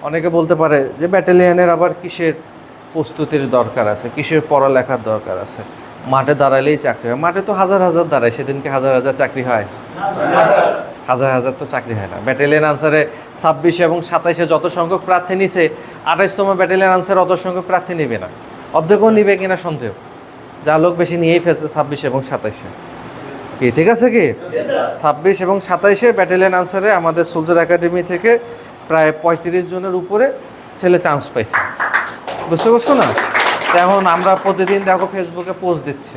অনেকে বলতে পারে যে ব্যাটালিয়নের আবার কিসের প্রস্তুতির দরকার আছে, কিসের পড়ালেখার দরকার আছে, মাঠে দাঁড়ালেই চাকরি হয়। মাঠে তো হাজার হাজার দাঁড়ায়, সেদিনকে হাজার হাজার চাকরি হয়? হাজার হাজার তো চাকরি হয় না। ব্যাটালিয়ন আনসারে 26 এবং 27-এ যত সংখ্যক প্রার্থী নিছে, 28তম ব্যাটালিয়ন আনসারে অত সংখ্যক প্রার্থী নেবে না, অর্ধেকও নিবে কিনা সন্দেহ। যা লোক বেশি নিয়েই ফেলছে 26 এবং 27-এ। কি ঠিক আছে কি? 26 এবং 27-এ ব্যাটালিয়ন আনসারে আমাদের সোলজার একাডেমি থেকে প্রায় 35 জনের উপরে ছেলে চান্স পাইছে। বুঝতে পারছো না? এখন আমরা প্রতিদিন দেখো ফেসবুকে পোস্ট দিচ্ছে,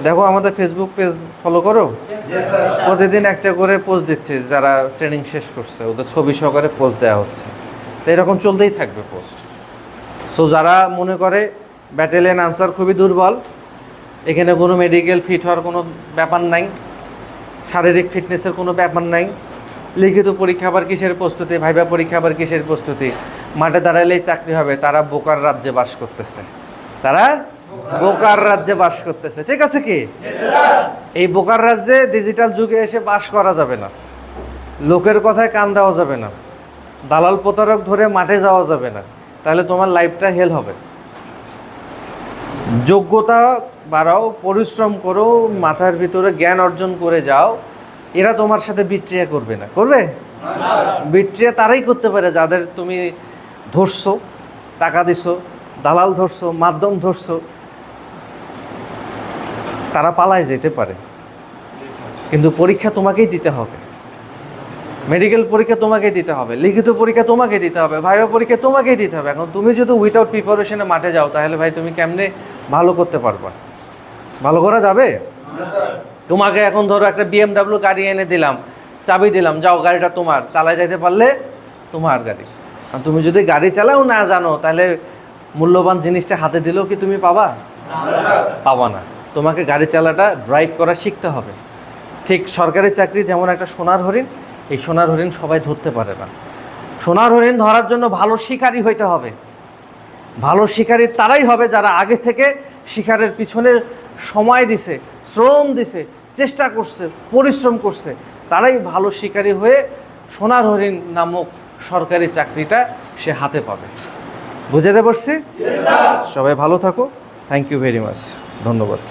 দেখো আমাদের ফেসবুক পেজ ফলো করো, প্রতিদিন একটা করে পোস্ট দিচ্ছে, যারা ট্রেনিং শেষ করছে ওদের ছবি সহকারে পোস্ট দেওয়া হচ্ছে। তো এরকম চলতেই থাকবে পোস্ট। সো যারা মনে করে ব্যাটালিয়ন আনসার খুবই দুর্বল, এখানে কোনো মেডিকেল ফিট হওয়ার কোনো ব্যাপার নাই, শারীরিক ফিটনেসের কোনো ব্যাপার নাই, লিখিত পরীক্ষা আবার কিসের প্রস্তুতি, ভাইবা পরীক্ষা আবার কিসের প্রস্তুতি, মাঠে দাঁড়ালেই চাকরি হবে, তারা বোকার রাজ্যে বাস করতেছে। তারা বোকার রাজ্যে বাস করতেছে। ঠিক আছে কি? এই বোকার রাজ্যে ডিজিটাল যুগে এসে বাস করা যাবে না, লোকের কথায় কান দেওয়া যাবে না, দালাল প্রতারক ধরে মাঠে যাওয়া যাবে না, তাহলে তোমার লাইফটা হেল হবে। যোগ্যতা বাড়াও, পরিশ্রম করো, মাথার ভিতরে জ্ঞান অর্জন করে যাও। এরা তোমার সাথে বিট্রিয়া করবে না, করবে? বিট্রিয়া তারাই করতে পারে যাদের তুমি ধরছো, টাকা দিছো, দালাল ধরছো, মাধ্যম ধরছো, তারা পালায় যেতে পারে। কিন্তু পরীক্ষা তোমাকেই দিতে হবে, মেডিকেল পরীক্ষা তোমাকেই দিতে হবে, লিখিত পরীক্ষা তোমাকেই দিতে হবে, ভাইবা পরীক্ষা তোমাকেই দিতে হবে। এখন তুমি যদি উইথাউট প্রিপারেশনে মাঠে যাও, তাহলে ভাই তুমি কেমনে ভালো করতে পারবা? ভালো করা যাবে? তোমাকে এখন ধরো একটা BMW গাড়ি এনে দিলাম, চাবি দিলাম, যাও গাড়িটা তোমার, চালায় যাইতে পারলে তোমার গাড়ি। আর তুমি যদি গাড়ি চালাও না জানো, তাহলে মূল্যবান জিনিসটা হাতে দিলেও কি তুমি পাবা? পাবা না। তোমাকে গাড়ি চালাটা ড্রাইভ করা শিখতে হবে। ঠিক সরকারি চাকরি যেমন একটা সোনার হরিণ, এই সোনার হরিণ সবাই ধরতে পারে না। সোনার হরিণ ধরার জন্য ভালো শিকারী হইতে হবে। ভালো শিকারী তারাই হবে যারা আগে থেকে শিকারের পিছনে সময় দিছে, শ্রম দিছে, চেষ্টা করছে, পরিশ্রম করছে। তারাই ভালো শিকারী হয়ে সোনার হরিণ নামক সরকারি চাকরিটা সে হাতে পাবে। বুঝাতে পারছি? সবাই ভালো থাকো। Thank you very much. ধন্যবাদ।